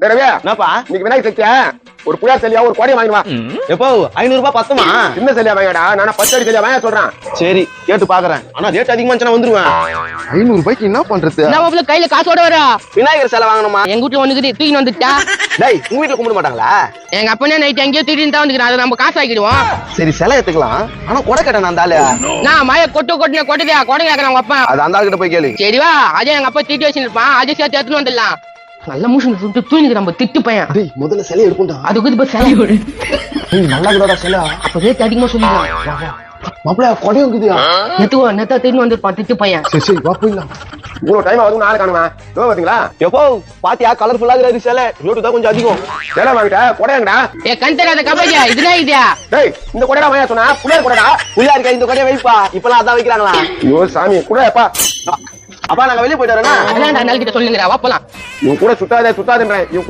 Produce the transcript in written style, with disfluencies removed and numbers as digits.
என்னப்பா இன்னைக்கு விநாயகர் சக்தியா ஒரு புயா செல்லியா ஒரு கொடையை வாங்கிடுவா. எப்போ 500 ரூபாய் பத்துமா? சின்ன செல்லியா வாங்கடா, நான் 10 அடி செல்லியா வாங்க சொல்றேன். சரி கேட்டு பாக்குறேன். ஆனா ரேட் அதிகமா இருந்துச்சுன்னா வந்துருவேன். 500 ரூபாய்க்கு என்ன பண்றது? நம்ம கையில காசோட வரா விநாயகர் சிலை வாங்கணுமா? எங்க வீட்டுல வந்து தூக்கி வந்துட்டா. டேய் உங்க வீட்டுல கும்பிட மாட்டாங்களா? எங்க அப்பனே நைட் எங்கேயோ தூக்கிட்டு தான் வந்துக்கிறான். அதை நம்ம காசு ஆக்கிடுவோம். சரி சிலை எடுத்துக்கலாம். ஆனா கொடை கேட்டேன் அந்த ஆளு. நான் மழை கொட்டுதா கொடை கேட்கறேன் உங்க அப்பா. அது அந்த ஆள் கிட்ட போய் கேளு. சரிவா, அதே எங்க அப்பா திட்டி வச்சுருப்பான். அதே சேர்த்து எடுத்துன்னு வந்துடலாம். நல்ல மூஷன் சுட்டு தூங்கிக்கு நம்ம திட்டு பையன். டேய் முதல்ல சிலை எடுப்போம்டா. அதுக்கு இப்ப செலவு டேய் நல்லா இருக்குடா சிலை. அப்ப ரேட் அதிகமா சொல்லிடலாம். மாப்ள கொடையும் இருக்குதுயா. நெத்தா திரும்பி வந்துருப்பான் திட்டு பையன். சரி வா போயிடலாம். இவ்வளவு டைம் ஆகுது, நாளை காணுமா? இதோ பாத்தீங்களா? எப்போ பாத்தியா கலர்ஃபுல்லா இருக்கிற சிலை. ரேட்டு தான் கொஞ்சம் அதிகம். சேலை வாங்கிட்ட கொடையாங்கடா. கண் தெரியாத கபடியா இதுதான் இதா. டேய் இந்த கொடையா வாங்க சொன்னா புள்ளையார் கொடைடா. புள்ளியா இருக்க இந்த கொடையை வைப்பா. இப்பெல்லாம் அதான் வைக்கிறாங்களா? ஐயோ சாமி குடையாப்பா. அப்பா நாங்க வெளியே போயிட்டு வரோம்னா அதான் நல்ல கிட்ட சொல்லுங்கடா, வா போலாம். இவன் கூட சுத்தாதேன்றேன்.